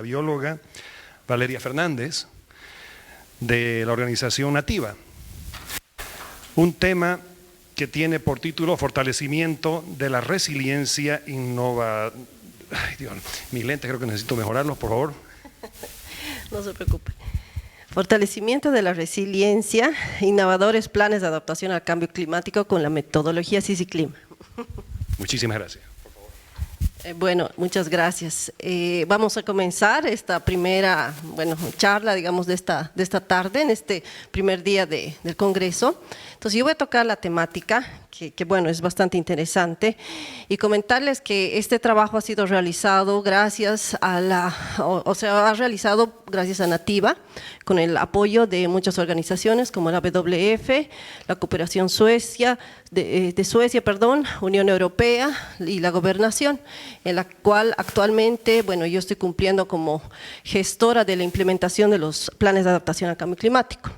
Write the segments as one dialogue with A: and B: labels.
A: bióloga Valeria Fernández, de la organización Nativa. Un tema que tiene por título Fortalecimiento de la resiliencia Ay, Dios, mis lentes creo que necesito mejorarlos, por favor.
B: No se preocupe. Fortalecimiento de la resiliencia, innovadores planes de adaptación al cambio climático con la metodología CICICLIMA.
A: Muchísimas gracias.
B: Bueno, muchas gracias. Vamos a comenzar esta primera, charla, digamos, de esta tarde, en este primer día del Congreso. Entonces, yo voy a tocar la temática, que bueno, es bastante interesante, y comentarles que este trabajo ha sido realizado gracias a gracias a Nativa, con el apoyo de muchas organizaciones como la WWF, la Cooperación Suecia, Unión Europea y la Gobernación, en la cual actualmente, bueno, yo estoy cumpliendo como gestora de la implementación de los planes de adaptación al cambio climático.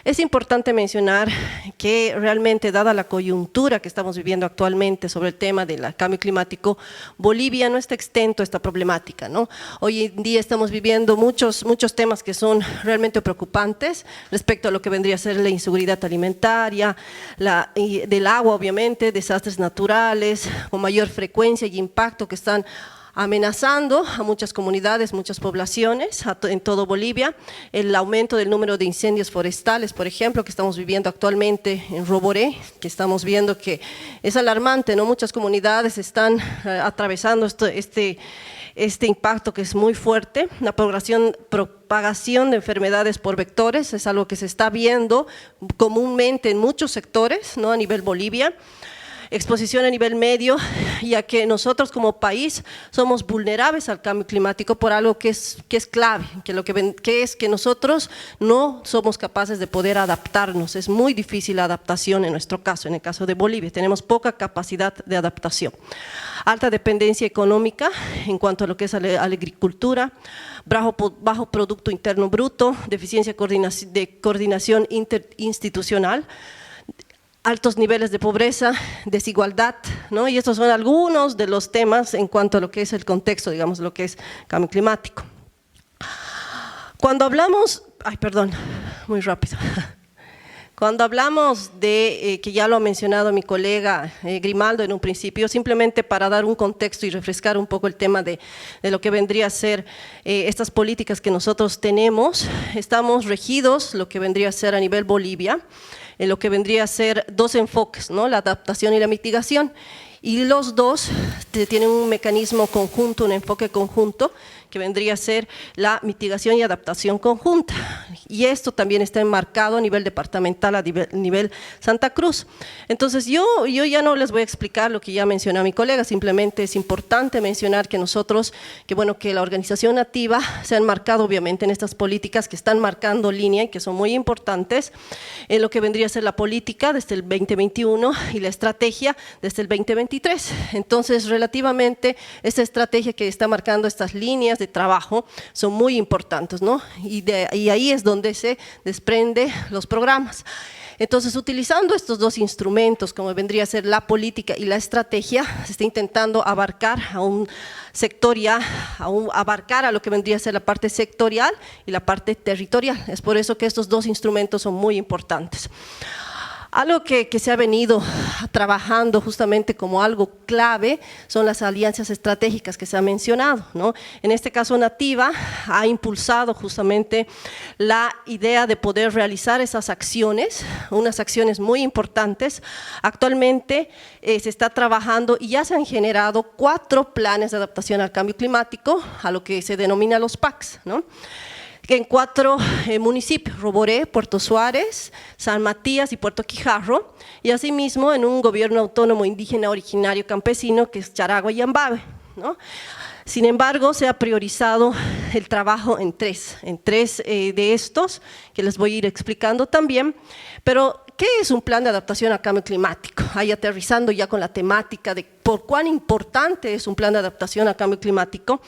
B: Es importante mencionar que realmente, dada la coyuntura que estamos viviendo actualmente sobre el tema del cambio climático, Bolivia no está exento a esta problemática, ¿no? Hoy en día estamos viviendo muchos temas que son realmente preocupantes respecto a lo que vendría a ser la inseguridad alimentaria, del agua, obviamente, desastres naturales con mayor frecuencia y impacto que están amenazando a muchas comunidades, muchas poblaciones en todo Bolivia, el aumento del número de incendios forestales, por ejemplo, que estamos viviendo actualmente en Roboré, que estamos viendo que es alarmante, ¿no? Muchas comunidades están atravesando este impacto que es muy fuerte. La propagación de enfermedades por vectores es algo que se está viendo comúnmente en muchos sectores, ¿no? A nivel Bolivia. Exposición a nivel medio, ya que nosotros como país somos vulnerables al cambio climático por algo que es clave, que es que nosotros no somos capaces de poder adaptarnos. Es muy difícil la adaptación en nuestro caso, en el caso de Bolivia, tenemos poca capacidad de adaptación. Alta dependencia económica en cuanto a lo que es a la agricultura, bajo Producto Interno Bruto, deficiencia de coordinación interinstitucional, altos niveles de pobreza, desigualdad, ¿no? Y estos son algunos de los temas en cuanto a lo que es el contexto, digamos, lo que es cambio climático. Cuando hablamos, muy rápido. Cuando hablamos de, que ya lo ha mencionado mi colega Grimaldo en un principio, simplemente para dar un contexto y refrescar un poco el tema de lo que vendría a ser estas políticas que nosotros tenemos, estamos regidos, lo que vendría a ser a nivel Bolivia, en lo que vendría a ser dos enfoques, ¿no? La adaptación y la mitigación, y los dos tienen un mecanismo conjunto, un enfoque conjunto, que vendría a ser la mitigación y adaptación conjunta, y esto también está enmarcado a nivel departamental, a nivel Santa Cruz. Entonces yo ya no les voy a explicar lo que ya mencionó mi colega, simplemente es importante mencionar que nosotros, que la organización Nativa se ha enmarcado obviamente en estas políticas que están marcando línea y que son muy importantes, en lo que vendría a ser la política desde el 2021 y la estrategia desde el 2023. Entonces, relativamente, esta estrategia que está marcando estas líneas de trabajo son muy importantes, ¿no? Y ahí es donde se desprende los programas. Entonces, utilizando estos dos instrumentos, como vendría a ser la política y la estrategia, se está intentando abarcar a un sector abarcar a lo que vendría a ser la parte sectorial y la parte territorial. Es por eso que estos dos instrumentos son muy importantes. Algo que se ha venido trabajando justamente como algo clave son las alianzas estratégicas que se han mencionado, ¿no? En este caso Nativa ha impulsado justamente la idea de poder realizar esas acciones, unas acciones muy importantes. Actualmente se está trabajando y ya se han generado 4 planes de adaptación al cambio climático, a lo que se denomina los PACs, ¿no? En 4 municipios, Roboré, Puerto Suárez, San Matías y Puerto Quijarro, y asimismo en un gobierno autónomo indígena originario campesino que es Charagua y Ambabe, ¿no? Sin embargo, se ha priorizado el trabajo en tres de estos, que les voy a ir explicando también, pero ¿qué es un plan de adaptación al cambio climático? Ahí aterrizando ya con la temática de por cuán importante es un plan de adaptación al cambio climático.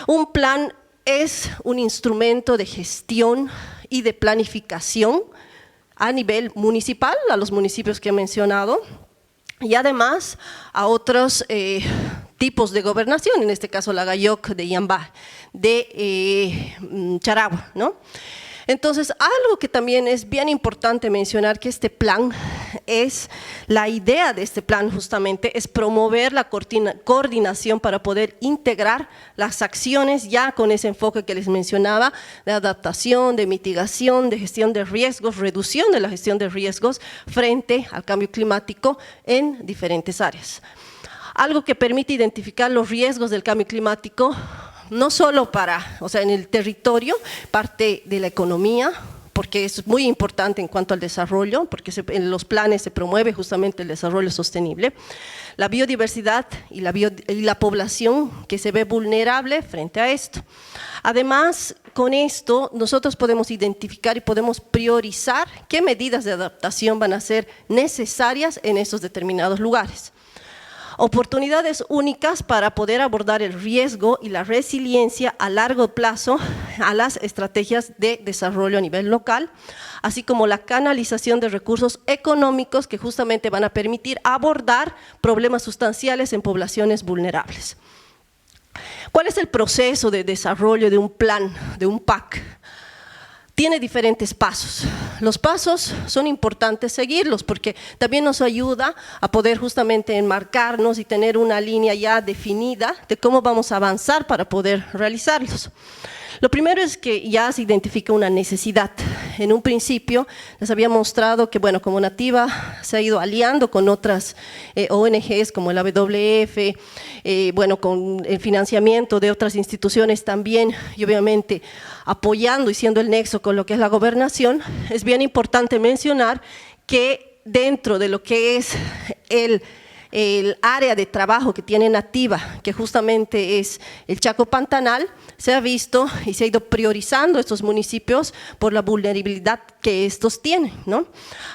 B: Un plan es un instrumento de gestión y de planificación a nivel municipal, a los municipios que he mencionado, y además a otros tipos de gobernación, en este caso la GAYOC de Yambá, de Charagua, ¿no? Entonces, algo que también es bien importante mencionar que este plan la idea de este plan justamente es promover la coordinación para poder integrar las acciones ya con ese enfoque que les mencionaba, de adaptación, de mitigación, de gestión de riesgos, reducción de la gestión de riesgos frente al cambio climático en diferentes áreas. Algo que permite identificar los riesgos del cambio climático no solo en el territorio, parte de la economía, porque es muy importante en cuanto al desarrollo, porque en los planes se promueve justamente el desarrollo sostenible, la biodiversidad y la población que se ve vulnerable frente a esto. Además, con esto nosotros podemos identificar y podemos priorizar qué medidas de adaptación van a ser necesarias en esos determinados lugares. Oportunidades únicas para poder abordar el riesgo y la resiliencia a largo plazo a las estrategias de desarrollo a nivel local, así como la canalización de recursos económicos que justamente van a permitir abordar problemas sustanciales en poblaciones vulnerables. ¿Cuál es el proceso de desarrollo de un plan, de un PAC? Tiene diferentes pasos. Los pasos son importantes seguirlos porque también nos ayuda a poder justamente enmarcarnos y tener una línea ya definida de cómo vamos a avanzar para poder realizarlos. Lo primero es que ya se identifica una necesidad. En un principio les había mostrado que, bueno, como Nativa se ha ido aliando con otras ONGs como el WWF, bueno, con el financiamiento de otras instituciones también, y obviamente apoyando y siendo el nexo con lo que es la gobernación. Es bien importante mencionar que dentro de lo que es el área de trabajo que tiene Nativa, que justamente es el Chaco Pantanal, se ha visto y se ha ido priorizando estos municipios por la vulnerabilidad que estos tienen, ¿no?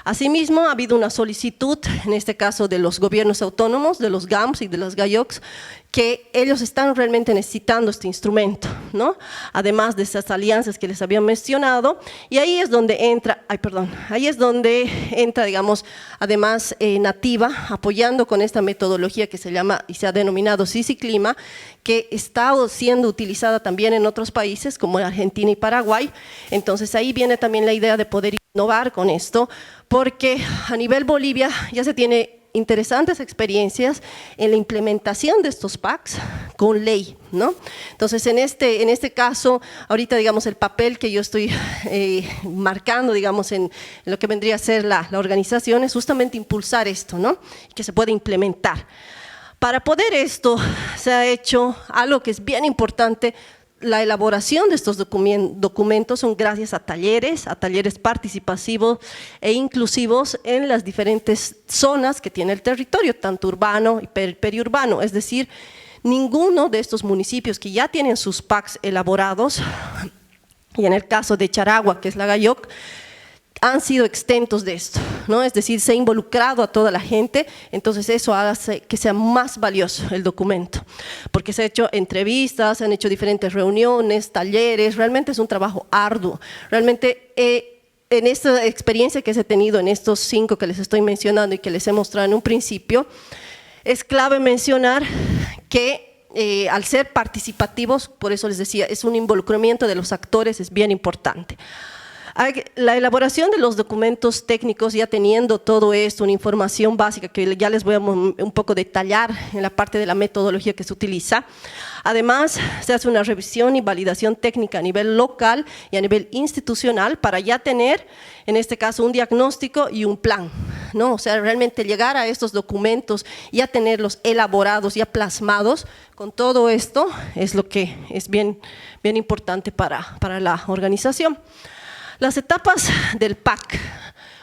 B: Asimismo, ha habido una solicitud, en este caso de los gobiernos autónomos, de los GAMS y de las GAYOCs, que ellos están realmente necesitando este instrumento, ¿no? Además de esas alianzas que les había mencionado, y ahí es donde entra, digamos, además Nativa, apoyando con esta metodología que se llama y se ha denominado CICIClima, que está siendo utilizada también en otros países como Argentina y Paraguay. Entonces ahí viene también la idea de poder innovar con esto, porque a nivel Bolivia ya se tiene interesantes experiencias en la implementación de estos PACs con ley, ¿no? Entonces, en este caso, ahorita, digamos, el papel que yo estoy marcando, digamos, en lo que vendría a ser la organización es justamente impulsar esto, ¿no? Que se pueda implementar. Para poder esto, se ha hecho algo que es bien importante. La elaboración de estos documentos son gracias a talleres participativos e inclusivos en las diferentes zonas que tiene el territorio, tanto urbano y periurbano. Es decir, ninguno de estos municipios que ya tienen sus PACs elaborados, y en el caso de Charagua, que es la GAYOC, han sido exentos de esto, ¿no? Es decir, se ha involucrado a toda la gente, entonces eso hace que sea más valioso el documento, porque se han hecho entrevistas, se han hecho diferentes reuniones, talleres, realmente es un trabajo arduo. Realmente en esta experiencia que he tenido en estos 5 que les estoy mencionando y que les he mostrado en un principio, es clave mencionar que al ser participativos, por eso les decía, es un involucramiento de los actores, es bien importante. La elaboración de los documentos técnicos, ya teniendo todo esto, una información básica que ya les voy a un poco detallar en la parte de la metodología que se utiliza. Además, se hace una revisión y validación técnica a nivel local y a nivel institucional para ya tener, en este caso, un diagnóstico y un plan, ¿no? O sea, realmente llegar a estos documentos, ya tenerlos elaborados, ya plasmados, con todo esto es lo que es bien importante para la organización. Las etapas del PAC.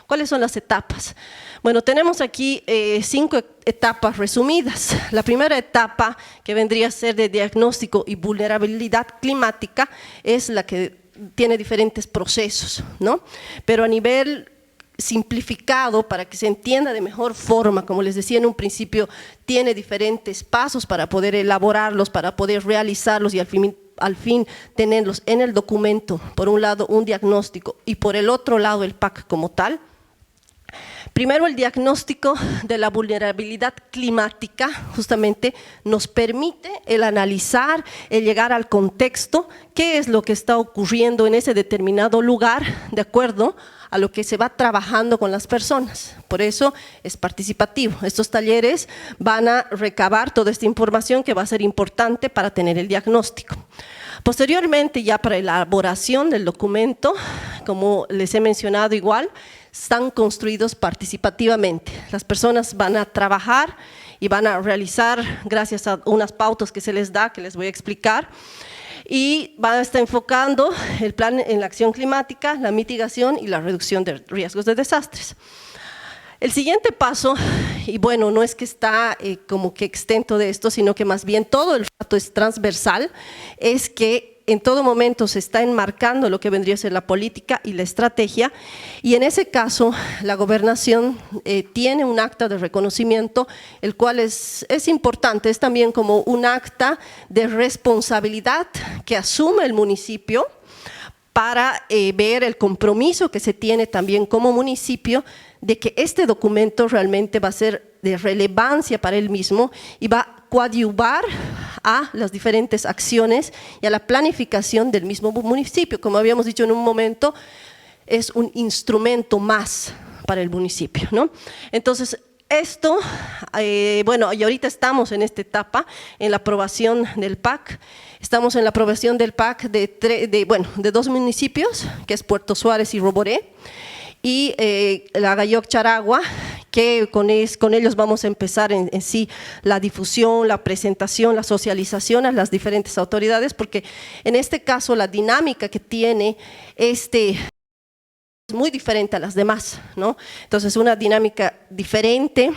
B: ¿Cuáles son las etapas? Bueno, tenemos aquí 5 etapas resumidas. La primera etapa, que vendría a ser de diagnóstico y vulnerabilidad climática, es la que tiene diferentes procesos, ¿no? Pero a nivel simplificado, para que se entienda de mejor forma, como les decía en un principio, tiene diferentes pasos para poder elaborarlos, para poder realizarlos y al fin tenerlos en el documento, por un lado un diagnóstico y por el otro lado el PAC como tal. Primero, el diagnóstico de la vulnerabilidad climática justamente nos permite el analizar, el llegar al contexto, qué es lo que está ocurriendo en ese determinado lugar, de acuerdo a lo que se va trabajando con las personas. Por eso es participativo. Estos talleres van a recabar toda esta información que va a ser importante para tener el diagnóstico. Posteriormente, ya para la elaboración del documento, como les he mencionado igual, están construidos participativamente. Las personas van a trabajar y van a realizar, gracias a unas pautas que se les da, que les voy a explicar, y van a estar enfocando el plan en la acción climática, la mitigación y la reducción de riesgos de desastres. El siguiente paso, y bueno, no es que está como que exento de esto, sino que más bien todo el rato es transversal, es que en todo momento se está enmarcando lo que vendría a ser la política y la estrategia, y en ese caso la gobernación tiene un acta de reconocimiento, el cual es importante, es también como un acta de responsabilidad que asume el municipio para ver el compromiso que se tiene también como municipio de que este documento realmente va a ser de relevancia para él mismo y va a coadyuvar a las diferentes acciones y a la planificación del mismo municipio. Como habíamos dicho en un momento, es un instrumento más para el municipio, ¿no? Entonces, esto, bueno, y ahorita estamos en esta etapa, en la aprobación del PAC. Estamos en la aprobación del PAC de dos municipios, que es Puerto Suárez y Roboré, y la Gayoc Charagua, que con ellos vamos a empezar en sí la difusión, la presentación, la socialización a las diferentes autoridades, porque en este caso la dinámica que tiene es muy diferente a las demás, ¿no? Entonces, una dinámica diferente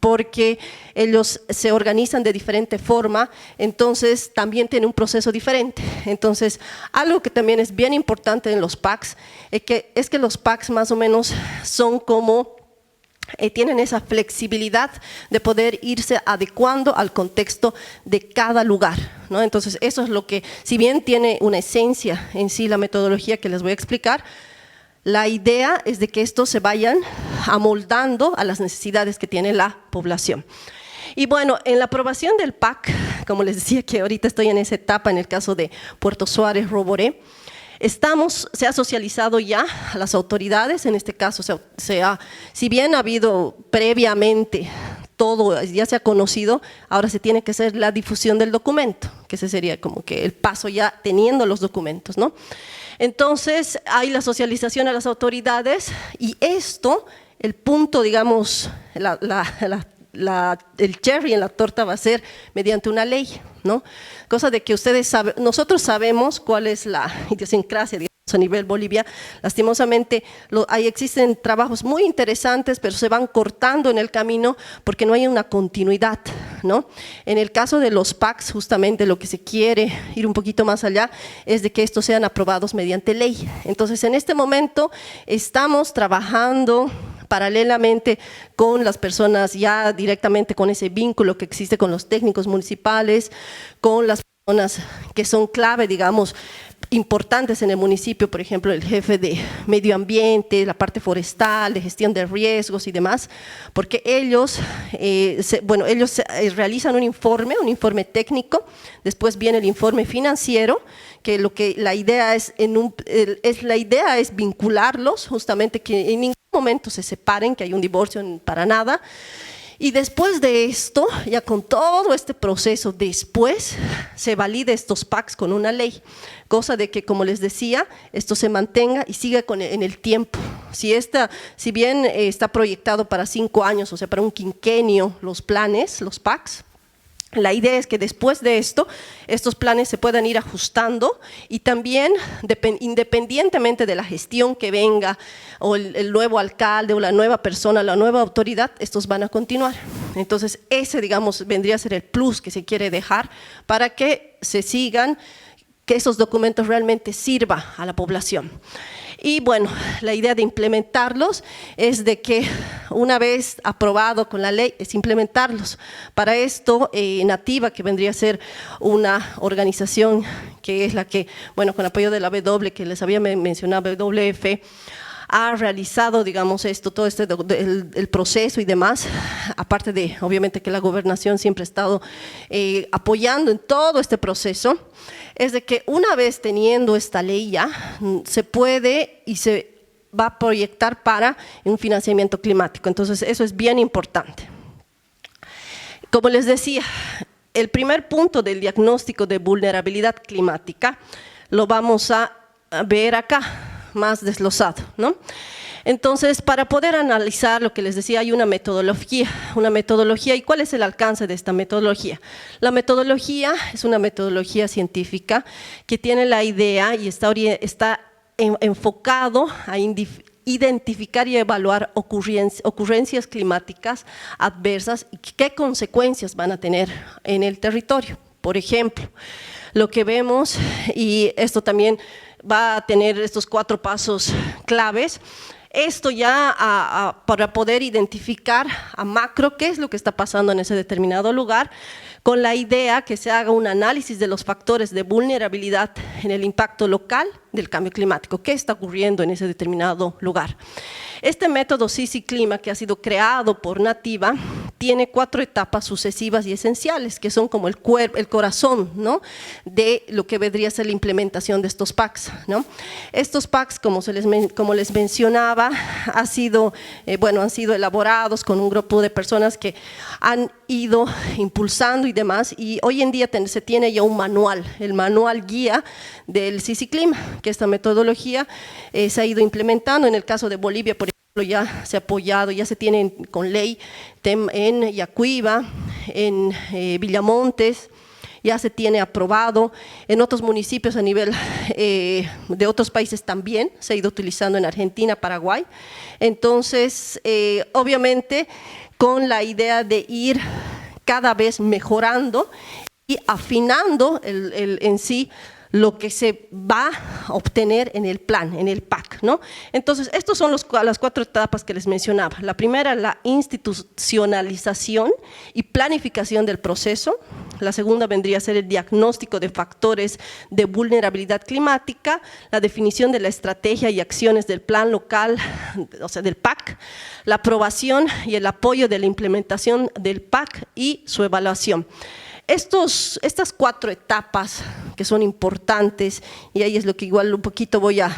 B: porque ellos se organizan de diferente forma, entonces también tiene un proceso diferente. Entonces, algo que también es bien importante en los PACs es que los PACs más o menos son como tienen esa flexibilidad de poder irse adecuando al contexto de cada lugar, ¿no? Entonces, eso es lo que, si bien tiene una esencia en sí la metodología que les voy a explicar, la idea es de que estos se vayan amoldando a las necesidades que tiene la población. Y bueno, en la aprobación del PAC, como les decía que ahorita estoy en esa etapa en el caso de Puerto Suárez, Roboré, se ha socializado ya a las autoridades, en este caso si bien ha habido previamente todo, ya se ha conocido, ahora se tiene que hacer la difusión del documento, que ese sería como que el paso ya teniendo los documentos, ¿no? Entonces, hay la socialización a las autoridades y esto, el punto, digamos, el cherry en la torta va a ser mediante una ley, ¿no? Cosa de que ustedes saben, nosotros sabemos cuál es la idiosincrasia, digamos, a nivel Bolivia. Lastimosamente existen trabajos muy interesantes, pero se van cortando en el camino porque no hay una continuidad, ¿no? En el caso de los PACs, justamente lo que se quiere ir un poquito más allá es de que estos sean aprobados mediante ley. Entonces, en este momento estamos trabajando paralelamente con las personas, ya directamente con ese vínculo que existe con los técnicos municipales, con las personas que son clave, digamos, importantes en el municipio, por ejemplo, el jefe de medio ambiente, la parte forestal, de gestión de riesgos y demás, porque ellos realizan un informe técnico, después viene el informe financiero, que la idea es vincularlos, justamente que en ningún momento se separen, que hay un divorcio para nada. Y después de esto, ya con todo este proceso, después se valida estos PACs con una ley, cosa de que, como les decía, esto se mantenga y siga en el tiempo. Si bien está proyectado para 5 años, o sea, para un quinquenio, los planes, los PACs, la idea es que después de esto, estos planes se puedan ir ajustando y también, independientemente de la gestión que venga, o el nuevo alcalde, o la nueva persona, la nueva autoridad, estos van a continuar. Entonces, ese, digamos, vendría a ser el plus que se quiere dejar para que se sigan, que esos documentos realmente sirvan a la población. Y bueno, la idea de implementarlos es de que una vez aprobado con la ley, es implementarlos. Para esto, Nativa, que vendría a ser una organización que es la que, bueno, con apoyo de la W, que les había mencionado, WWF, ha realizado, digamos, todo el proceso y demás, aparte de, obviamente, que la gobernación siempre ha estado apoyando en todo este proceso, es de que una vez teniendo esta ley ya, se puede y se va a proyectar para un financiamiento climático. Entonces, eso es bien importante. Como les decía, el primer punto del diagnóstico de vulnerabilidad climática lo vamos a ver acá, más desglosado, ¿no? Entonces, para poder analizar lo que les decía, hay una metodología. ¿Y cuál es el alcance de esta metodología? La metodología es una metodología científica que tiene la idea y está enfocado a identificar y evaluar ocurrencias climáticas adversas y qué consecuencias van a tener en el territorio. Por ejemplo, lo que vemos, y esto también va a tener estos 4 pasos claves, esto ya para poder identificar a macro qué es lo que está pasando en ese determinado lugar, con la idea que se haga un análisis de los factores de vulnerabilidad en el impacto local del cambio climático, qué está ocurriendo en ese determinado lugar. Este método CICI-Clima, que ha sido creado por Nativa, tiene 4 etapas sucesivas y esenciales, que son como el corazón, ¿no?, de lo que vendría a ser la implementación de estos PACs, ¿no? Estos PACs, como les mencionaba, han sido elaborados con un grupo de personas que han ido impulsando y demás, y hoy en día se tiene ya un manual, el manual guía del CICI-Clima, que esta metodología se ha ido implementando. En el caso de Bolivia, por ejemplo, ya se ha apoyado, ya se tiene con ley en Yacuiba, en Villamontes, ya se tiene aprobado, en otros municipios a nivel de otros países también, se ha ido utilizando en Argentina, Paraguay. Entonces, obviamente, con la idea de ir cada vez mejorando y afinando en sí lo que se va a obtener en el plan, en el PAC, ¿no? Entonces, estas son las 4 etapas que les mencionaba. La primera, la institucionalización y planificación del proceso. La segunda vendría a ser el diagnóstico de factores de vulnerabilidad climática, la definición de la estrategia y acciones del plan local, o sea, del PAC, la aprobación y el apoyo de la implementación del PAC y su evaluación. Estas 4 etapas que son importantes, y ahí es lo que igual un poquito voy a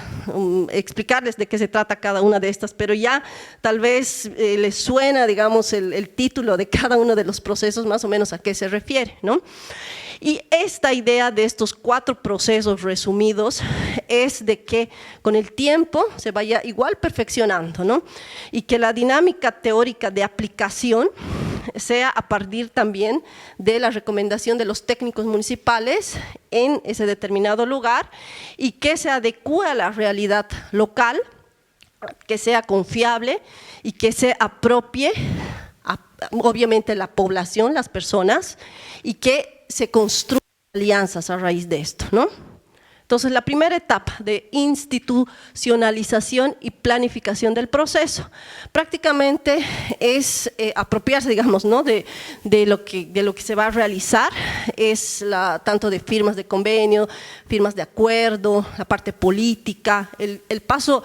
B: explicarles de qué se trata cada una de estas, pero ya tal vez les suena, digamos, el título de cada uno de los procesos, más o menos a qué se refiere, ¿no? Y esta idea de estos 4 procesos resumidos es de que con el tiempo se vaya igual perfeccionando, ¿no? Y que la dinámica teórica de aplicación sea a partir también de la recomendación de los técnicos municipales en ese determinado lugar y que se adecue a la realidad local, que sea confiable y que se apropie, obviamente, la población, las personas, y que se construyan alianzas a raíz de esto, ¿no? Entonces, la primera etapa de institucionalización y planificación del proceso, prácticamente es apropiarse, digamos, ¿no?, de lo que se va a realizar, es tanto de firmas de convenio, firmas de acuerdo, la parte política, el paso,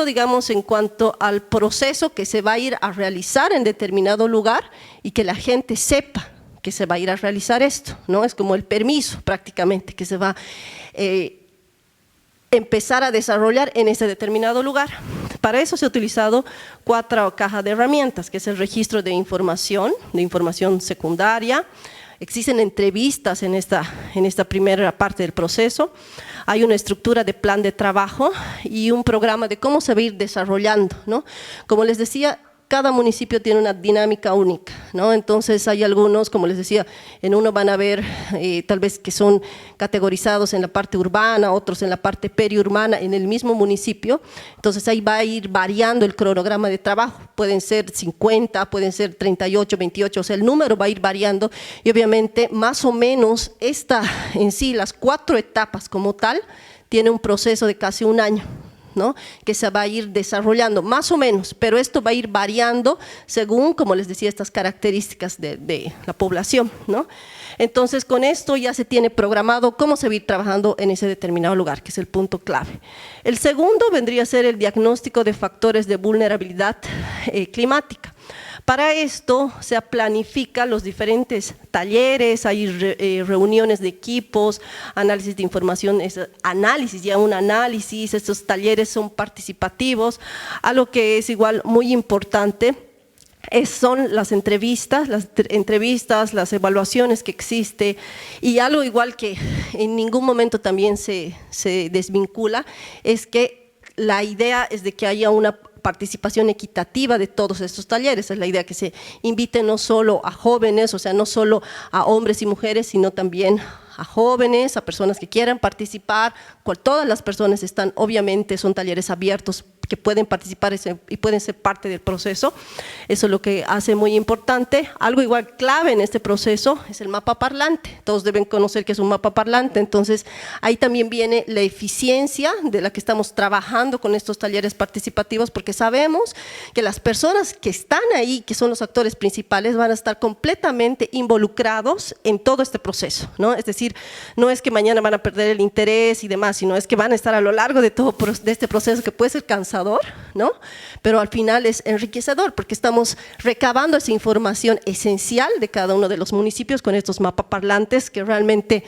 B: digamos, en cuanto al proceso que se va a ir a realizar en determinado lugar y que la gente sepa que se va a ir a realizar esto, ¿no? Es como el permiso prácticamente que se va a empezar a desarrollar en ese determinado lugar. Para eso se ha utilizado 4 cajas de herramientas, que es el registro de información secundaria. Existen entrevistas en esta primera parte del proceso. Hay una estructura de plan de trabajo y un programa de cómo se va a ir desarrollando, ¿no? Como les decía, cada municipio tiene una dinámica única, ¿no? Entonces hay algunos, como les decía, en uno van a ver tal vez que son categorizados en la parte urbana, otros en la parte periurbana, en el mismo municipio. Entonces ahí va a ir variando el cronograma de trabajo, pueden ser 50, pueden ser 38, 28, o sea, el número va a ir variando y obviamente más o menos en sí, las 4 etapas como tal, tiene un proceso de casi un año, ¿no? Que se va a ir desarrollando, más o menos, pero esto va a ir variando según, como les decía, estas características de la población, ¿no? Entonces, con esto ya se tiene programado cómo se va a ir trabajando en ese determinado lugar, que es el punto clave. El segundo vendría a ser el diagnóstico de factores de vulnerabilidad climática. Para esto se planifican los diferentes talleres, hay reuniones de equipos, análisis de información, un análisis, estos talleres son participativos. Algo que es igual muy importante son las entrevistas, las evaluaciones que existe, y algo igual que en ningún momento también se desvincula, es que la idea es de que haya una participación equitativa de todos estos talleres. Es la idea que se invite no solo a jóvenes, o sea, no solo a hombres y mujeres, sino también a jóvenes, a personas que quieran participar. Todas las personas están, obviamente, son talleres abiertos que pueden participar y pueden ser parte del proceso. Eso es lo que hace muy importante. Algo igual clave en este proceso es el mapa parlante. Todos deben conocer que es un mapa parlante, entonces ahí también viene la eficiencia de la que estamos trabajando con estos talleres participativos, porque sabemos que las personas que están ahí, que son los actores principales, van a estar completamente involucrados en todo este proceso, ¿no? Es decir, no es que mañana van a perder el interés y demás, sino es que van a estar a lo largo de todo de este proceso, que puede ser cansador, ¿no? Pero al final es enriquecedor, porque estamos recabando esa información esencial de cada uno de los municipios con estos mapaparlantes que realmente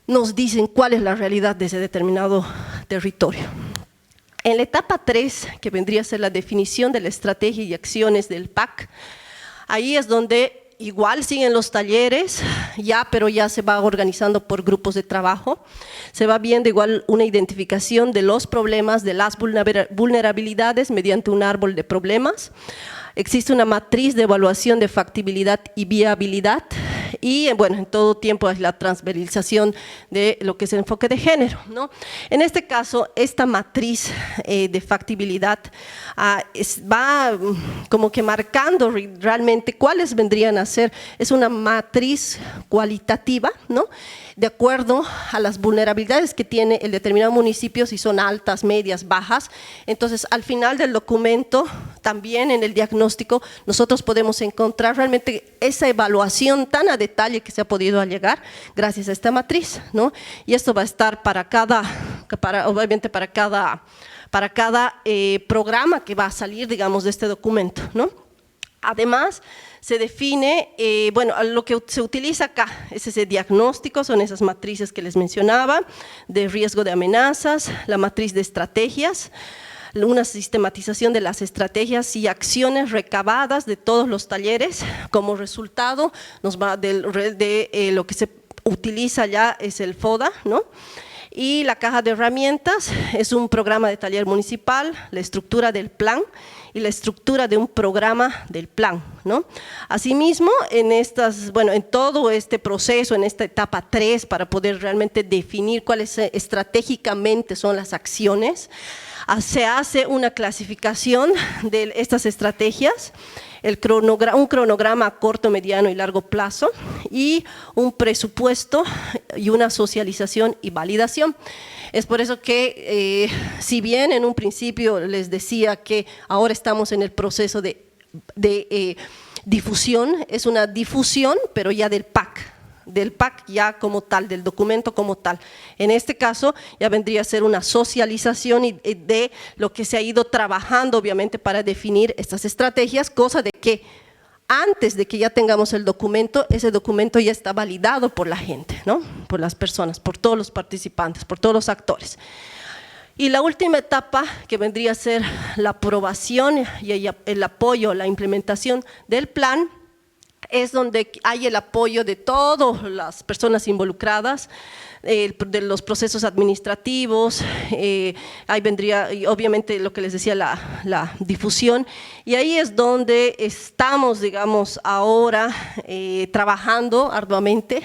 B: nos dicen cuál es la realidad de ese determinado territorio. En la etapa 3, que vendría a ser la definición de la estrategia y acciones del PAC, ahí es donde igual siguen los talleres, pero ya se va organizando por grupos de trabajo, se va viendo igual una identificación de los problemas, de las vulnerabilidades mediante un árbol de problemas. Existe una matriz de evaluación de factibilidad y viabilidad, y bueno, en todo tiempo es la transversalización de lo que es el enfoque de género, ¿no? En este caso, esta matriz de factibilidad va como que marcando realmente cuáles vendrían a ser, es una matriz cualitativa, ¿no? De acuerdo a las vulnerabilidades que tiene el determinado municipio, si son altas, medias, bajas. Entonces, al final del documento, también en el diagnóstico, nosotros podemos encontrar realmente esa evaluación tan a detalle que se ha podido llegar gracias a esta matriz, ¿no? Y esto va a estar obviamente para cada programa que va a salir, digamos, de este documento, ¿no? Además, se define, lo que se utiliza acá es ese diagnóstico, son esas matrices que les mencionaba, de riesgo de amenazas, la matriz de estrategias, una sistematización de las estrategias y acciones recabadas de todos los talleres. Como resultado, nos va de lo que se utiliza ya es el FODA, ¿no? Y la caja de herramientas es un programa de taller municipal, la estructura del plan y la estructura de un programa del plan, ¿no? Asimismo, en todo este proceso, en esta etapa 3, para poder realmente definir cuáles estratégicamente son las acciones, se hace una clasificación de estas estrategias, un cronograma a corto, mediano y largo plazo, y un presupuesto y una socialización y validación. Es por eso que, si bien en un principio les decía que ahora estamos en el proceso de difusión, es una difusión, pero ya del PAC ya como tal, del documento como tal. En este caso ya vendría a ser una socialización de lo que se ha ido trabajando, obviamente, para definir estas estrategias, cosa de que antes de que ya tengamos el documento, ese documento ya está validado por la gente, ¿no? Por las personas, por todos los participantes, por todos los actores. Y la última etapa, que vendría a ser la aprobación y el apoyo, la implementación del plan, es donde hay el apoyo de todas las personas involucradas, de los procesos administrativos, ahí vendría obviamente lo que les decía, la difusión, y ahí es donde estamos, digamos, ahora trabajando arduamente.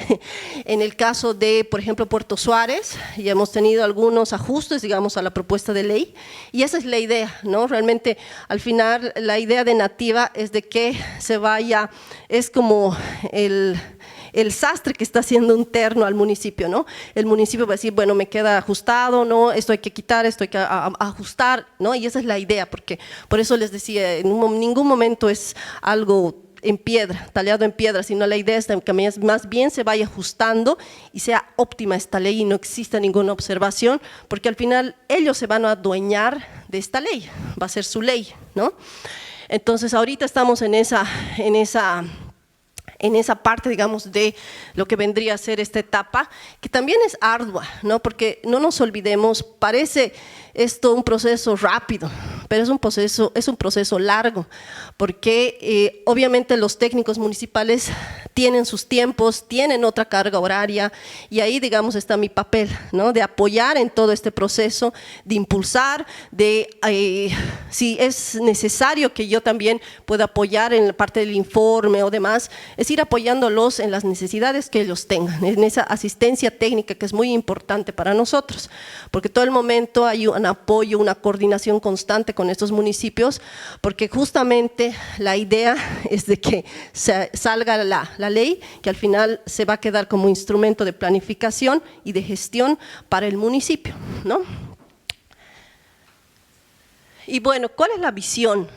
B: En el caso de, por ejemplo, Puerto Suárez, ya hemos tenido algunos ajustes, digamos, a la propuesta de ley, y esa es la idea, ¿no? Realmente, al final, la idea de Nativa es de que se vaya, es como el el sastre que está haciendo un terno al municipio, ¿no? El municipio va a decir, bueno, me queda ajustado, ¿no? Esto hay que quitar, esto hay que ajustar, ¿no? Y esa es la idea, porque por eso les decía, en ningún momento es algo en piedra, tallado en piedra, sino la idea es que más bien se vaya ajustando y sea óptima esta ley y no exista ninguna observación, porque al final ellos se van a adueñar de esta ley, va a ser su ley, ¿no? Entonces ahorita estamos en esa parte, digamos, de lo que vendría a ser esta etapa, que también es ardua, ¿no? Porque no nos olvidemos, parece esto un proceso rápido, pero es un proceso largo, porque obviamente los técnicos municipales tienen sus tiempos, tienen otra carga horaria, y ahí, digamos, está mi papel, ¿no? De apoyar en todo este proceso, de impulsar, si es necesario que yo también pueda apoyar en la parte del informe o demás, es ir apoyándolos en las necesidades que ellos tengan, en esa asistencia técnica que es muy importante para nosotros, porque todo el momento hay un apoyo, una coordinación constante con estos municipios, porque justamente la idea es de que salga la ley, que al final se va a quedar como instrumento de planificación y de gestión para el municipio, ¿no? Y bueno, ¿cuál es la visión?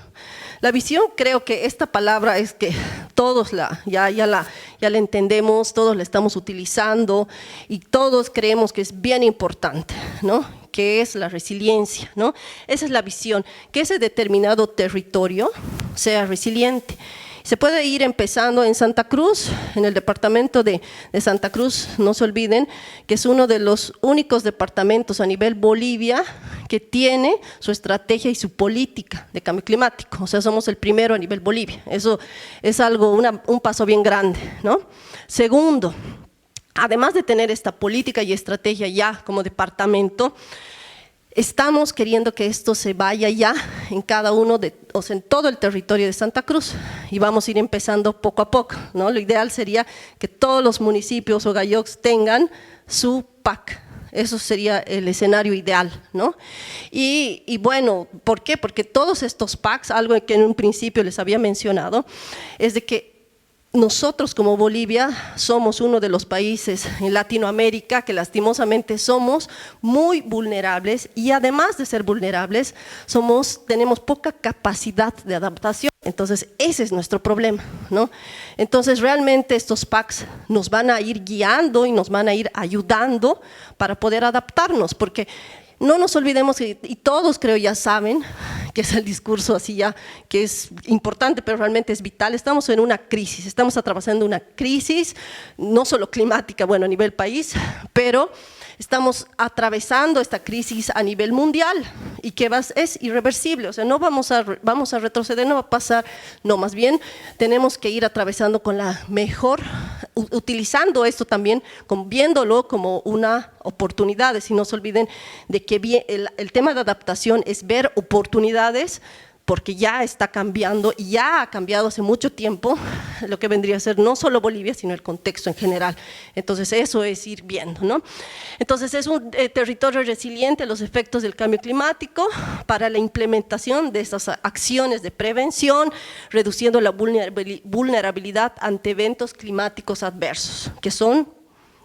B: La visión, creo que esta palabra es que todos ya la entendemos, todos la estamos utilizando y todos creemos que es bien importante, ¿no? Que es la resiliencia, ¿no? Esa es la visión, que ese determinado territorio sea resiliente. Se puede ir empezando en Santa Cruz, en el departamento de Santa Cruz, no se olviden que es uno de los únicos departamentos a nivel Bolivia que tiene su estrategia y su política de cambio climático, o sea, somos el primero a nivel Bolivia, eso es algo, un paso bien grande, ¿no? Segundo, además de tener esta política y estrategia ya como departamento, estamos queriendo que esto se vaya ya en cada uno o sea, en todo el territorio de Santa Cruz, y vamos a ir empezando poco a poco, ¿no? Lo ideal sería que todos los municipios o GAYOCS tengan su PAC. Eso sería el escenario ideal, ¿no? Y bueno, ¿por qué? Porque todos estos PACs, algo que en un principio les había mencionado, es de que nosotros como Bolivia somos uno de los países en Latinoamérica que lastimosamente somos muy vulnerables, y además de ser vulnerables, tenemos poca capacidad de adaptación. Entonces ese es nuestro problema, ¿no? Entonces realmente estos PACs nos van a ir guiando y nos van a ir ayudando para poder adaptarnos, porque no nos olvidemos, y todos creo ya saben, que es el discurso así ya, que es importante pero realmente es vital, estamos en una crisis, estamos atravesando una crisis, no solo climática, bueno, a nivel país, pero estamos atravesando esta crisis a nivel mundial y que es irreversible, o sea, no vamos a retroceder, no va a pasar, no, más bien tenemos que ir atravesando con la mejor, utilizando esto también, viéndolo como una oportunidad, y no se olviden de que el tema de adaptación es ver oportunidades, porque ya está cambiando y ya ha cambiado hace mucho tiempo lo que vendría a ser no solo Bolivia, sino el contexto en general. Entonces eso es ir viendo, ¿no? Entonces es un territorio resiliente a los efectos del cambio climático para la implementación de estas acciones de prevención, reduciendo la vulnerabilidad ante eventos climáticos adversos, que son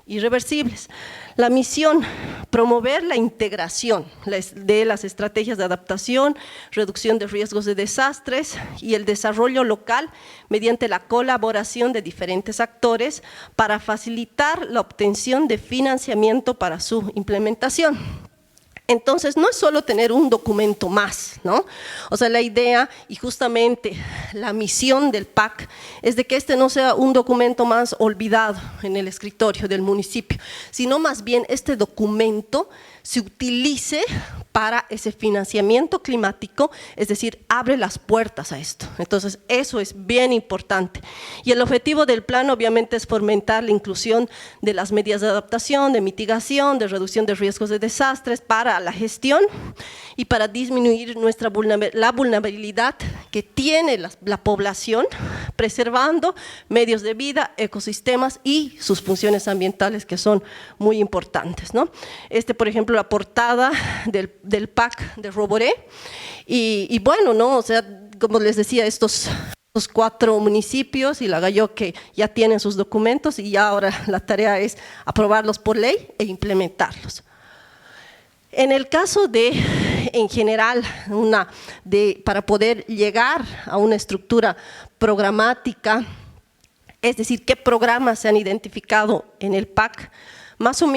B: irreversibles. La misión, promover la integración de las estrategias de adaptación, reducción de riesgos de desastres y el desarrollo local mediante la colaboración de diferentes actores para facilitar la obtención de financiamiento para su implementación. Entonces, no es solo tener un documento más, ¿no? O sea, la idea y justamente la misión del PAC es de que este no sea un documento más olvidado en el escritorio del municipio, sino más bien este documento se utilice para ese financiamiento climático, es decir, abre las puertas a esto. Entonces, eso es bien importante. Y el objetivo del plan obviamente es fomentar la inclusión de las medidas de adaptación, de mitigación, de reducción de riesgos de desastres para la gestión y para disminuir la vulnerabilidad que tiene la población, preservando medios de vida, ecosistemas y sus funciones ambientales, que son muy importantes, ¿no? Por ejemplo, la portada del PAC de Roboré, y bueno, ¿no? O sea, como les decía, estos los 4 municipios y la Gallo que ya tienen sus documentos y ya ahora la tarea es aprobarlos por ley e implementarlos. En el caso de, en general, para poder llegar a una estructura programática, es decir, qué programas se han identificado en el PAC, más o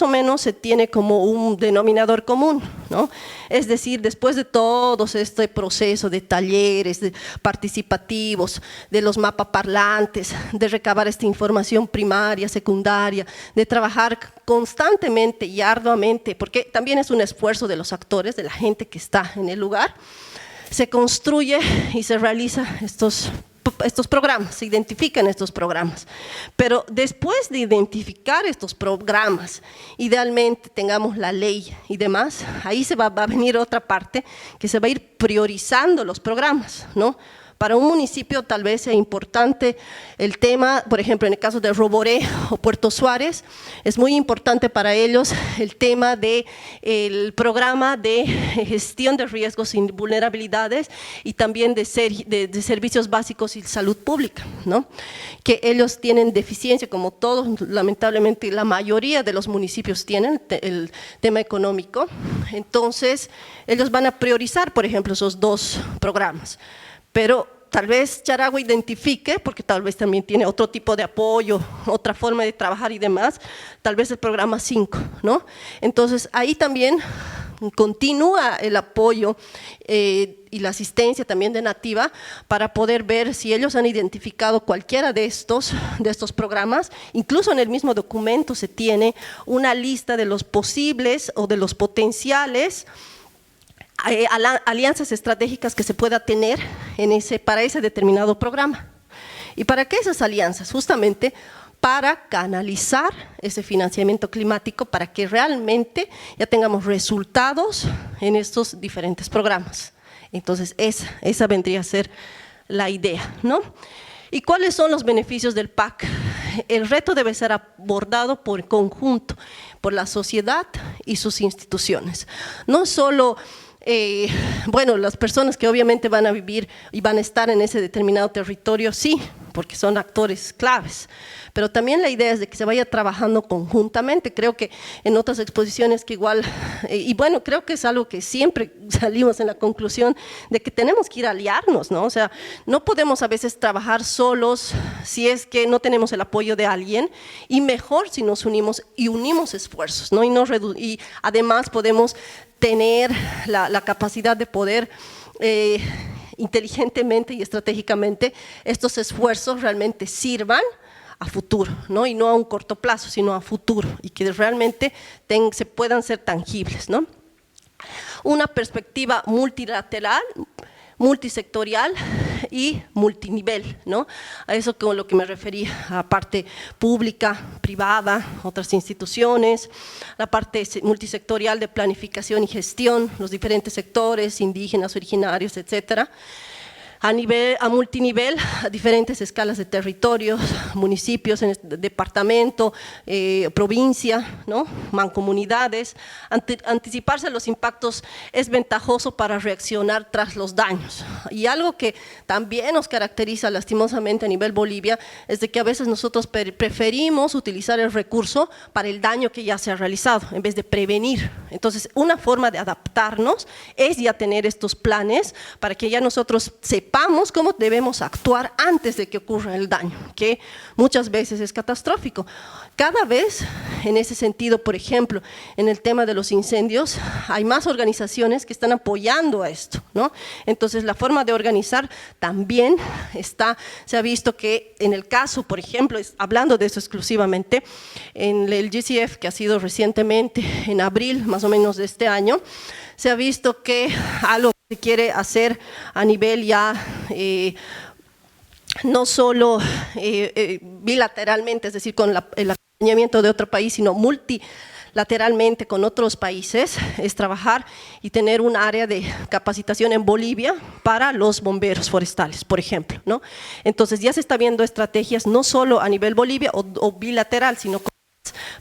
B: menos se tiene como un denominador común, ¿no? Es decir, después de todo este proceso de talleres participativos, de los mapaparlantes, de recabar esta información primaria, secundaria, de trabajar constantemente y arduamente, porque también es un esfuerzo de los actores, de la gente que está en el lugar, se construye y se realiza estos programas, se identifican estos programas. Pero después de identificar estos programas, idealmente tengamos la ley y demás, ahí va a venir otra parte que se va a ir priorizando los programas, ¿no? Para un municipio tal vez sea importante el tema, por ejemplo, en el caso de Roboré o Puerto Suárez, es muy importante para ellos el tema del programa de gestión de riesgos y vulnerabilidades y también de servicios básicos y salud pública, ¿no? Que ellos tienen deficiencia, como todos, lamentablemente la mayoría de los municipios tienen el tema económico, entonces ellos van a priorizar, por ejemplo, esos 2 programas. Pero tal vez Charagua identifique, porque tal vez también tiene otro tipo de apoyo, otra forma de trabajar y demás, tal vez el programa 5, ¿no? Entonces, ahí también continúa el apoyo y la asistencia también de Nativa para poder ver si ellos han identificado cualquiera de estos programas. Incluso en el mismo documento se tiene una lista de los posibles o de los potenciales alianzas estratégicas que se pueda tener para ese determinado programa. ¿Y para qué esas alianzas? Justamente para canalizar ese financiamiento climático para que realmente ya tengamos resultados en estos diferentes programas. Entonces, esa vendría a ser la idea, ¿no? ¿Y cuáles son los beneficios del PAC? El reto debe ser abordado por conjunto, por la sociedad y sus instituciones. No solo las personas que obviamente van a vivir y van a estar en ese determinado territorio, sí, porque son actores claves, pero también la idea es de que se vaya trabajando conjuntamente. Creo que en otras exposiciones que igual, creo que es algo que siempre salimos en la conclusión de que tenemos que ir a aliarnos, ¿no? O sea, no podemos a veces trabajar solos si es que no tenemos el apoyo de alguien, y mejor si nos unimos y unimos esfuerzos, ¿no? Y además podemos tener la capacidad de poder inteligentemente y estratégicamente estos esfuerzos realmente sirvan a futuro, ¿no? Y no a un corto plazo, sino a futuro, y que realmente se puedan ser tangibles, ¿no? Una perspectiva multilateral, multisectorial y multinivel, ¿no? A eso con lo que me refería, a parte pública, privada, otras instituciones, la parte multisectorial de planificación y gestión, los diferentes sectores, indígenas, originarios, etcétera. A multinivel, a diferentes escalas de territorios, municipios, en departamento, provincia, ¿no? Mancomunidades. Anticiparse a los impactos es ventajoso para reaccionar tras los daños. Y algo que también nos caracteriza lastimosamente a nivel Bolivia es de que a veces nosotros preferimos utilizar el recurso para el daño que ya se ha realizado en vez de prevenir. Entonces, una forma de adaptarnos es ya tener estos planes para que ya nosotros sepamos cómo debemos actuar antes de que ocurra el daño, que muchas veces es catastrófico. Cada vez, en ese sentido, por ejemplo, en el tema de los incendios, hay más organizaciones que están apoyando a esto, ¿no? Entonces, la forma de organizar también se ha visto que en el caso, por ejemplo, hablando de eso exclusivamente, en el GCF que ha sido recientemente, en abril más o menos de este año, se ha visto que algo que se quiere hacer a nivel ya no solo bilateralmente, es decir, con el acompañamiento de otro país, sino multilateralmente con otros países, es trabajar y tener un área de capacitación en Bolivia para los bomberos forestales, por ejemplo, ¿no? Entonces ya se está viendo estrategias no solo a nivel Bolivia o bilateral, sino con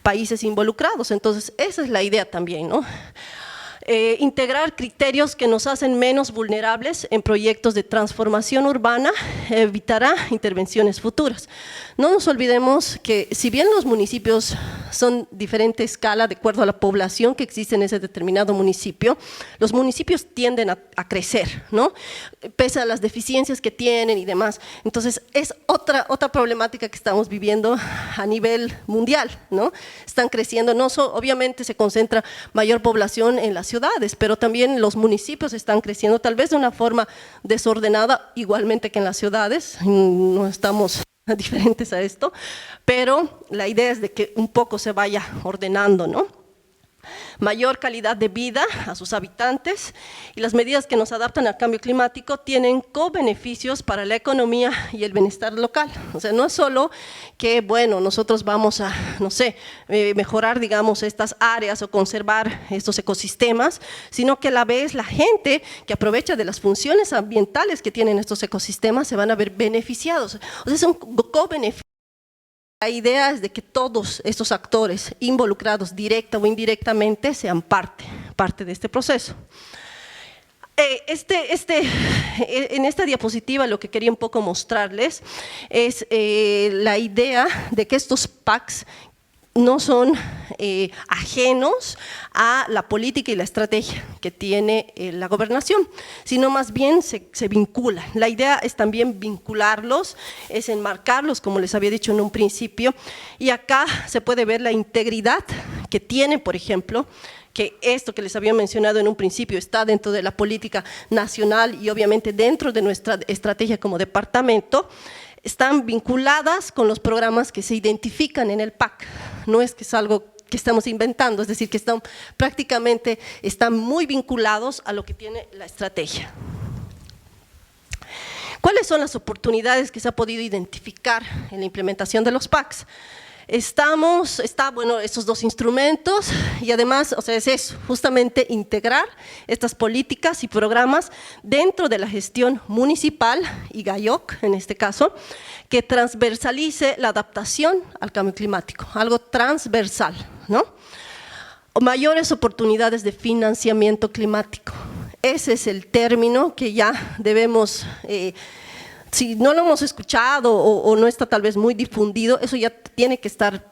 B: países involucrados. Entonces esa es la idea también, ¿no? Integrar criterios que nos hacen menos vulnerables en proyectos de transformación urbana evitará intervenciones futuras. No nos olvidemos que si bien los municipios son diferente escala de acuerdo a la población que existe en ese determinado municipio, los municipios tienden a crecer, ¿no? Pese a las deficiencias que tienen y demás. Entonces, es otra problemática que estamos viviendo a nivel mundial, ¿no? Están creciendo, obviamente se concentra mayor población en las ciudades, pero también los municipios están creciendo, tal vez de una forma desordenada, igualmente que en las ciudades, no estamos diferentes a esto, pero la idea es de que un poco se vaya ordenando, ¿no? Mayor calidad de vida a sus habitantes y las medidas que nos adaptan al cambio climático tienen co-beneficios para la economía y el bienestar local. O sea, no es solo que, bueno, nosotros vamos a, no sé, mejorar, digamos, estas áreas o conservar estos ecosistemas, sino que a la vez la gente que aprovecha de las funciones ambientales que tienen estos ecosistemas se van a ver beneficiados. O sea, es un co-beneficio. La idea es de que todos estos actores involucrados directa o indirectamente sean parte de este proceso. En esta diapositiva lo que quería un poco mostrarles es la idea de que estos PACs no son ajenos a la política y la estrategia que tiene la gobernación, sino más bien se vinculan. La idea es también vincularlos, es enmarcarlos, como les había dicho en un principio, y acá se puede ver la integridad que tiene, por ejemplo, que esto que les había mencionado en un principio está dentro de la política nacional y obviamente dentro de nuestra estrategia como departamento, están vinculadas con los programas que se identifican en el PAC. No es que es algo que estamos inventando, es decir, que prácticamente están muy vinculados a lo que tiene la estrategia. ¿Cuáles son las oportunidades que se ha podido identificar en la implementación de los PACs? Bueno, estos dos instrumentos y además, o sea, es eso, justamente integrar estas políticas y programas dentro de la gestión municipal y GAIOC, en este caso, que transversalice la adaptación al cambio climático, algo transversal, ¿no? Mayores oportunidades de financiamiento climático. Ese es el término que ya debemos si no lo hemos escuchado o no está tal vez muy difundido, eso ya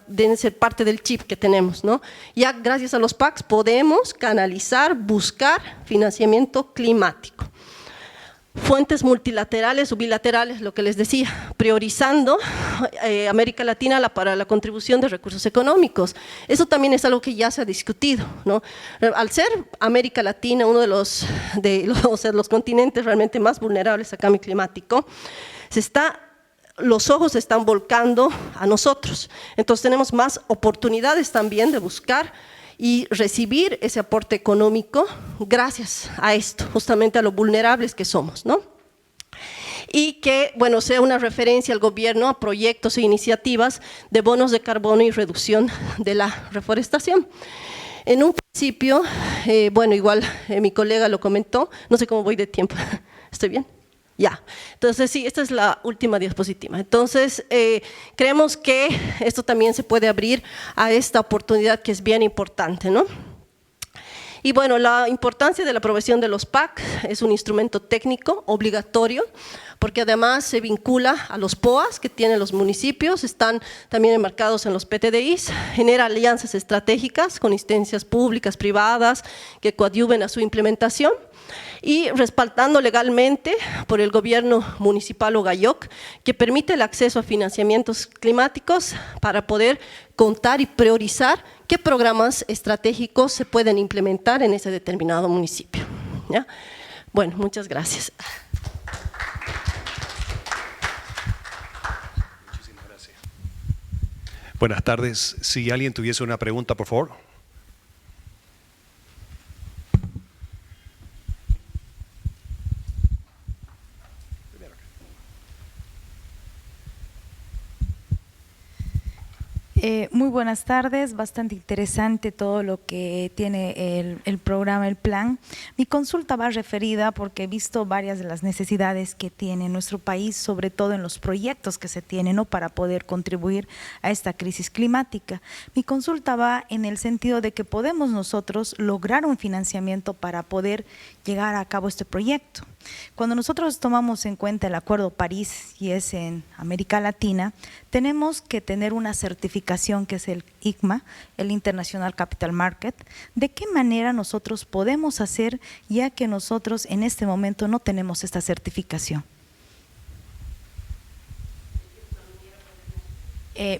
B: debe ser parte del chip que tenemos, ¿no? Ya gracias a los PACs podemos canalizar, buscar financiamiento climático. Fuentes multilaterales o bilaterales, lo que les decía, priorizando América Latina para la contribución de recursos económicos. Eso también es algo que ya se ha discutido, ¿no? Al ser América Latina uno de los continentes realmente más vulnerables al cambio climático, los ojos se están volcando a nosotros. Entonces tenemos más oportunidades también de buscar y recibir ese aporte económico gracias a esto, justamente a lo vulnerables que somos, ¿no? Y que, bueno, sea una referencia al gobierno a proyectos e iniciativas de bonos de carbono y reducción de la reforestación. En un principio, bueno, igual mi colega lo comentó, no sé cómo voy de tiempo, ¿estoy bien? Ya, entonces sí, esta es la última diapositiva. Entonces, creemos que esto también se puede abrir a esta oportunidad que es bien importante, ¿no? Y bueno, la importancia de la aprobación de los PAC es un instrumento técnico obligatorio, porque además se vincula a los POAs que tienen los municipios, están también enmarcados en los PTDIs, genera alianzas estratégicas con instancias públicas, privadas, que coadyuven a su implementación, y respaldando legalmente por el gobierno municipal o GAIOC, que permite el acceso a financiamientos climáticos para poder contar y priorizar qué programas estratégicos se pueden implementar en ese determinado municipio, ¿ya? Bueno, muchas gracias.
A: Muchísimas gracias. Buenas tardes. Si alguien tuviese una pregunta, por favor.
C: Muy buenas tardes, bastante interesante todo lo que tiene el programa, el plan. Mi consulta va referida porque he visto varias de las necesidades que tiene nuestro país, sobre todo en los proyectos que se tienen, ¿no?, para poder contribuir a esta crisis climática. Mi consulta va en el sentido de que podemos nosotros lograr un financiamiento para poder llegar a cabo este proyecto. Cuando nosotros tomamos en cuenta el Acuerdo París, y es en América Latina, tenemos que tener una certificación que es el ICMA, el International Capital Market. ¿De qué manera nosotros podemos hacer, ya que nosotros en este momento no tenemos esta certificación?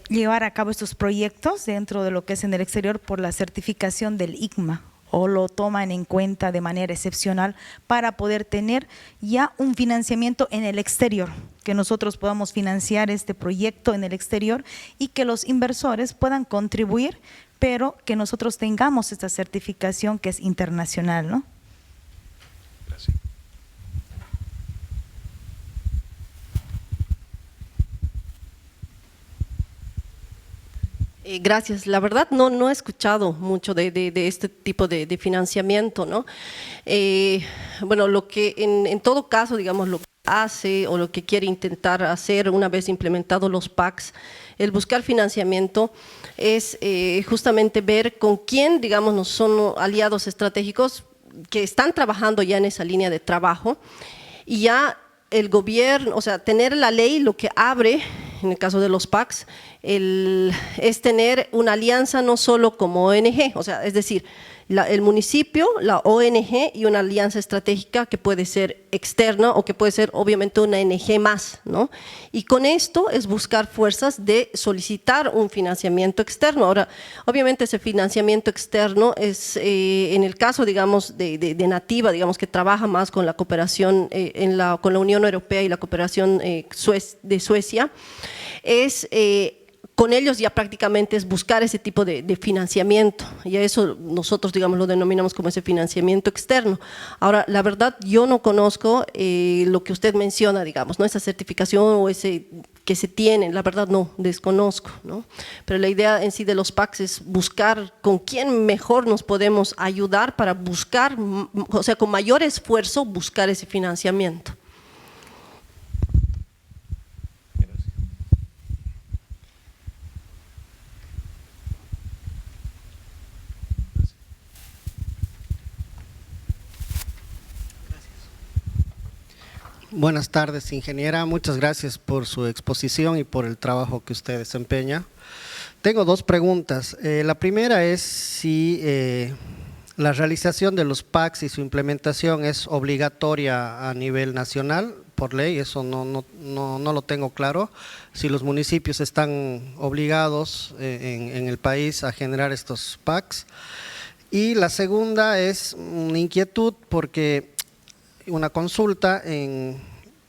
C: Llevar a cabo estos proyectos dentro de lo que es en el exterior por la certificación del ICMA, o lo toman en cuenta de manera excepcional para poder tener ya un financiamiento en el exterior, que nosotros podamos financiar este proyecto en el exterior y que los inversores puedan contribuir, pero que nosotros tengamos esta certificación que es internacional, ¿no?
A: Gracias.
B: Gracias. La verdad no he escuchado mucho de este tipo de financiamiento, ¿no? Bueno, lo que en todo caso, digamos, lo que hace o lo que quiere intentar hacer una vez implementados los PACs, el buscar financiamiento es justamente ver con quién, digamos, no son aliados estratégicos que están trabajando ya en esa línea de trabajo, y ya el gobierno, o sea, tener la ley lo que abre, en el caso de los PACs, es tener una alianza no solo como ONG, o sea, es decir, el municipio, la ONG y una alianza estratégica que puede ser externa o que puede ser obviamente una ONG más, ¿no? Y con esto es buscar fuerzas de solicitar un financiamiento externo. Ahora, obviamente ese financiamiento externo es, en el caso, digamos, de Nativa, digamos, que trabaja más con la cooperación con la Unión Europea y la cooperación de Suecia, es… con ellos ya prácticamente es buscar ese tipo de financiamiento, y a eso nosotros, digamos, lo denominamos como ese financiamiento externo. Ahora, la verdad, yo no conozco lo que usted menciona, digamos, ¿no?, esa certificación o ese que se tiene, la verdad no, desconozco, ¿no? Pero la idea en sí de los PACs es buscar con quién mejor nos podemos ayudar para buscar, o sea, con mayor esfuerzo, buscar ese financiamiento.
D: Buenas tardes, ingeniera. Muchas gracias por su exposición y por el trabajo que usted desempeña. Tengo dos preguntas. La primera es si la realización de los PACs y su implementación es obligatoria a nivel nacional por ley. Eso no lo tengo claro. Si los municipios están obligados en el país a generar estos PACs. Y la segunda es una inquietud porque… una consulta en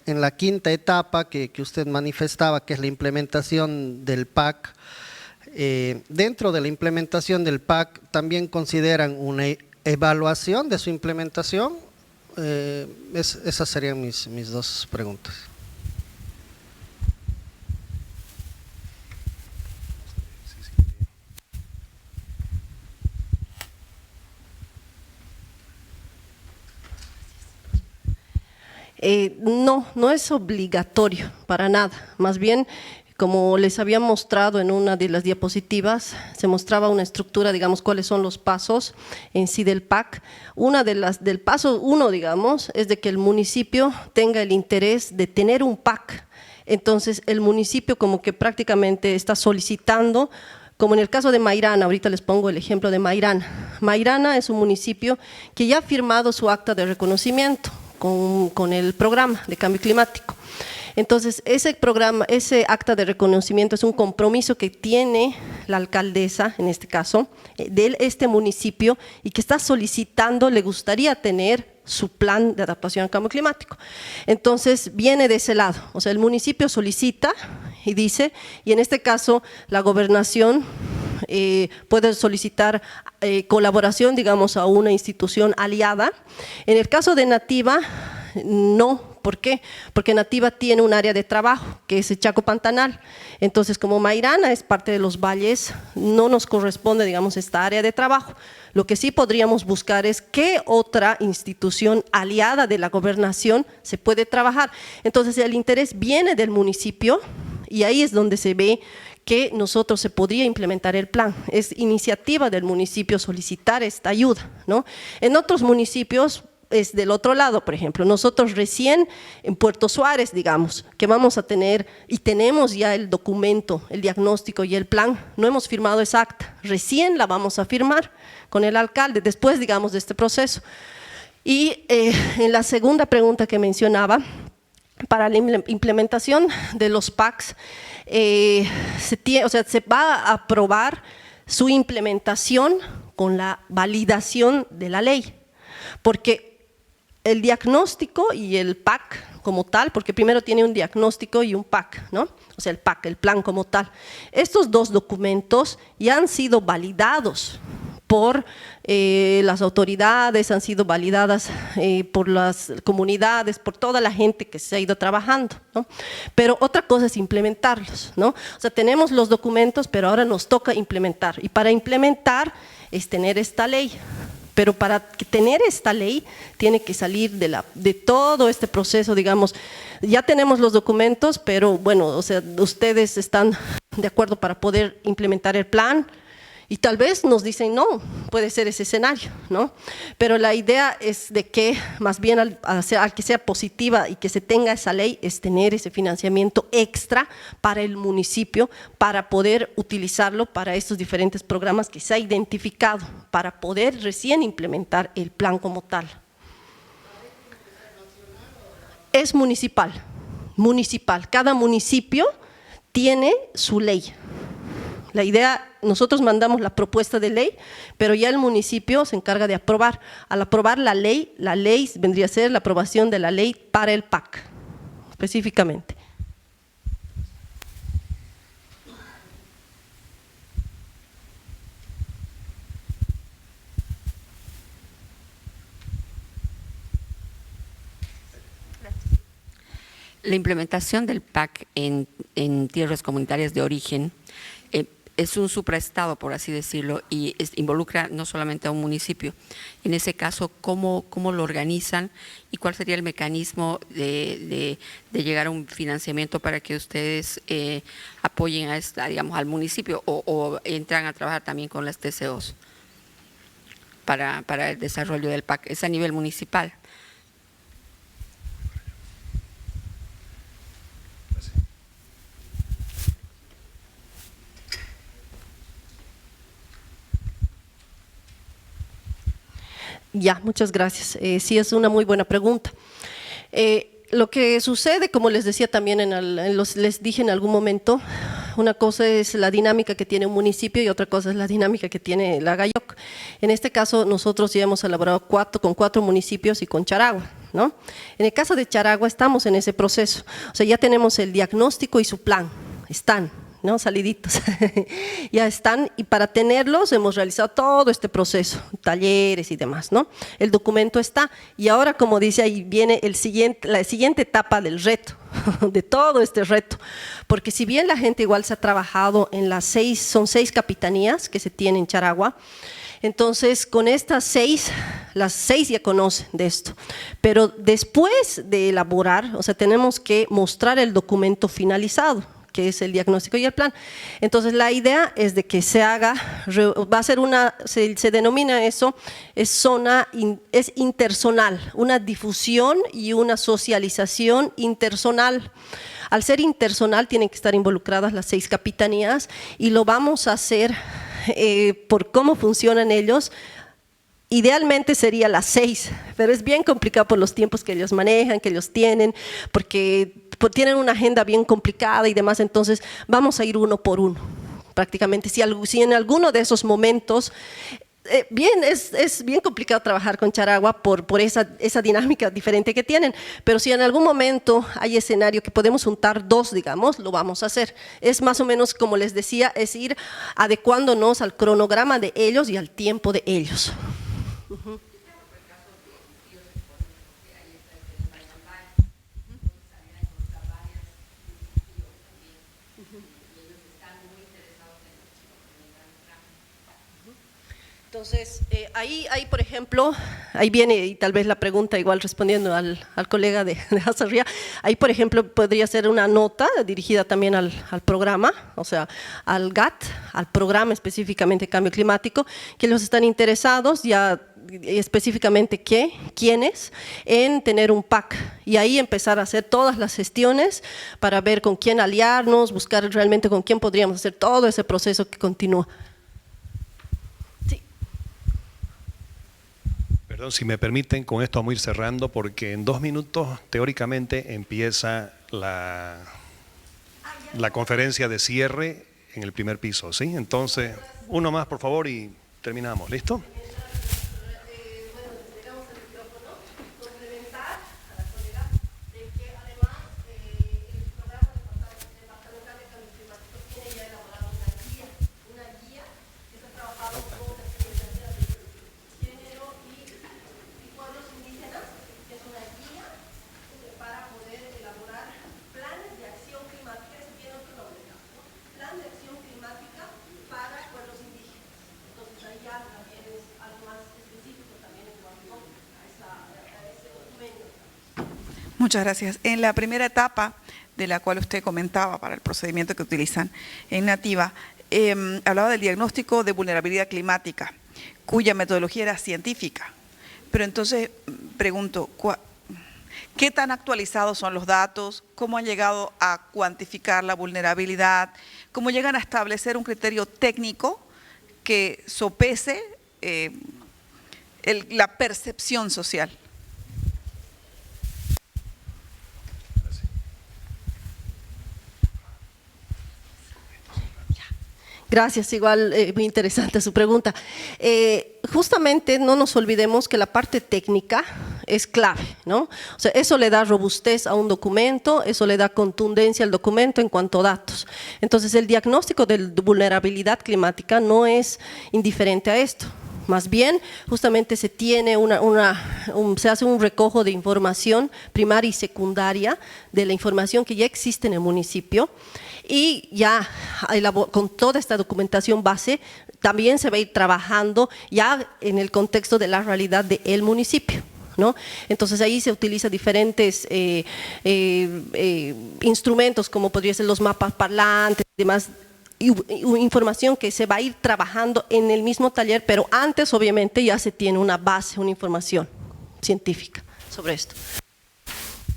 D: la quinta etapa que usted manifestaba, que es la implementación del PAC. Dentro de la implementación del PAC, ¿también consideran una evaluación de su implementación? Esas serían mis dos preguntas.
B: No es obligatorio para nada, más bien, como les había mostrado en una de las diapositivas, se mostraba una estructura, digamos, cuáles son los pasos en sí del PAC. Del paso 1, digamos, es de que el municipio tenga el interés de tener un PAC. Entonces, el municipio como que prácticamente está solicitando, como en el caso de Mairana, ahorita les pongo el ejemplo de Mairana. Mairana es un municipio que ya ha firmado su acta de reconocimiento con el programa de cambio climático. Entonces, ese programa, ese acta de reconocimiento es un compromiso que tiene la alcaldesa, en este caso, de este municipio, y que está solicitando, le gustaría tener su plan de adaptación al cambio climático. Entonces, viene de ese lado, o sea, el municipio solicita y dice, y en este caso, la gobernación puede solicitar colaboración, digamos, a una institución aliada. En el caso de Nativa, no. ¿Por qué? Porque Nativa tiene un área de trabajo, que es el Chaco Pantanal. Entonces, como Mairana es parte de los valles, no nos corresponde, digamos, esta área de trabajo. Lo que sí podríamos buscar es qué otra institución aliada de la gobernación se puede trabajar. Entonces, el interés viene del municipio y ahí es donde se ve que nosotros se podría implementar el plan. Es iniciativa del municipio solicitar esta ayuda, ¿no? En otros municipios es del otro lado, por ejemplo, nosotros recién en Puerto Suárez, digamos, que vamos a tener y tenemos ya el documento, el diagnóstico y el plan, no hemos firmado esa acta, recién la vamos a firmar con el alcalde, después, digamos, de este proceso. Y en la segunda pregunta que mencionaba, para la implementación de los PACs, se va a aprobar su implementación con la validación de la ley, porque el diagnóstico y el PAC como tal, porque primero tiene un diagnóstico y un PAC, ¿no? O sea, el PAC, el plan como tal. Estos dos documentos ya han sido validados por las autoridades, han sido validadas por las comunidades, por toda la gente que se ha ido trabajando, ¿no? Pero otra cosa es implementarlos, ¿no? O sea, tenemos los documentos, pero ahora nos toca implementar. Y para implementar es tener esta ley. Pero para tener esta ley tiene que salir de todo este proceso, digamos, ya tenemos los documentos, pero bueno, o sea, ustedes están de acuerdo para poder implementar el plan y tal vez nos dicen no, puede ser ese escenario, ¿no? Pero la idea es de que más bien al que sea positiva y que se tenga esa ley es tener ese financiamiento extra para el municipio para poder utilizarlo para estos diferentes programas que se ha identificado para poder recién implementar el plan como tal. Es municipal, cada municipio tiene su ley. La idea, nosotros mandamos la propuesta de ley, pero ya el municipio se encarga de aprobar. Al aprobar la ley vendría a ser la aprobación de la ley para el PAC, específicamente.
E: La implementación del PAC en tierras comunitarias de origen es un supraestado, por así decirlo, y involucra no solamente a un municipio. En ese caso, ¿cómo lo organizan y cuál sería el mecanismo de llegar a un financiamiento para que ustedes apoyen digamos, al municipio o entran a trabajar también con las TCOs para el desarrollo del PAC? Es a nivel municipal.
B: Ya, muchas gracias. Sí, es una muy buena pregunta. Lo que sucede, como les decía también, les dije en algún momento, una cosa es la dinámica que tiene un municipio y otra cosa es la dinámica que tiene la GAYOC. En este caso, nosotros ya hemos elaborado con 4 municipios y con Charagua, ¿no? En el caso de Charagua estamos en ese proceso. O sea, ya tenemos el diagnóstico y su plan, están, ¿no? Saliditos, ya están, y para tenerlos hemos realizado todo este proceso, talleres y demás, ¿no? El documento está, y ahora, como dice, ahí viene la siguiente etapa del reto, de todo este reto, porque si bien la gente igual se ha trabajado en son 6 capitanías que se tienen en Charagua, entonces con estas 6, las 6 ya conocen de esto, pero después de elaborar, o sea, tenemos que mostrar el documento finalizado, que es el diagnóstico y el plan. Entonces la idea es de que se haga, va a ser se denomina eso, es interzonal, una difusión y una socialización interzonal. Al ser interzonal tienen que estar involucradas las 6 capitanías y lo vamos a hacer por cómo funcionan ellos. Idealmente sería las 6, pero es bien complicado por los tiempos que ellos manejan, que ellos tienen, porque tienen una agenda bien complicada y demás, entonces vamos a ir uno por uno, prácticamente. Si en alguno de esos momentos, es bien complicado trabajar con Charagua por esa dinámica diferente que tienen, pero si en algún momento hay escenario que podemos juntar 2, digamos, lo vamos a hacer. Es más o menos, como les decía, es ir adecuándonos al cronograma de ellos y al tiempo de ellos. Entonces, ahí, por ejemplo, ahí viene, y tal vez la pregunta, igual respondiendo al colega de Azarría, ahí, por ejemplo, podría ser una nota dirigida también al programa, o sea, al GAT, al programa específicamente de cambio climático, que los están interesados ya específicamente quiénes, en tener un PAC y ahí empezar a hacer todas las gestiones para ver con quién aliarnos, buscar realmente con quién podríamos hacer todo ese proceso que continúa.
A: Perdón, si me permiten, con esto vamos a ir cerrando porque en 2 minutos teóricamente empieza la conferencia de cierre en el primer piso, ¿sí? Entonces, uno más por favor y terminamos, ¿listo?
F: Muchas gracias. En la primera etapa de la cual usted comentaba para el procedimiento que utilizan en Nativa, hablaba del diagnóstico de vulnerabilidad climática, cuya metodología era científica. Pero entonces pregunto, ¿qué tan actualizados son los datos? ¿Cómo han llegado a cuantificar la vulnerabilidad? ¿Cómo llegan a establecer un criterio técnico que sopese la percepción social?
B: Gracias, igual muy interesante su pregunta. Justamente no nos olvidemos que la parte técnica es clave, ¿no? O sea, eso le da robustez a un documento, eso le da contundencia al documento en cuanto a datos. Entonces, el diagnóstico de vulnerabilidad climática no es indiferente a esto. Más bien, justamente se tiene se hace un recojo de información primaria y secundaria de la información que ya existe en el municipio y ya con toda esta documentación base también se va a ir trabajando ya en el contexto de la realidad del municipio, ¿no? Entonces ahí se utilizan diferentes instrumentos como podrían ser los mapas parlantes y demás, información que se va a ir trabajando en el mismo taller, pero antes obviamente ya se tiene una base, una información científica sobre esto.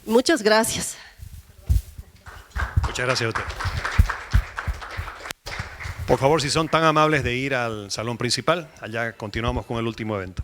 B: Muchas gracias.
A: Muchas gracias a usted. Por favor, si son tan amables de ir al salón principal, allá continuamos con el último evento.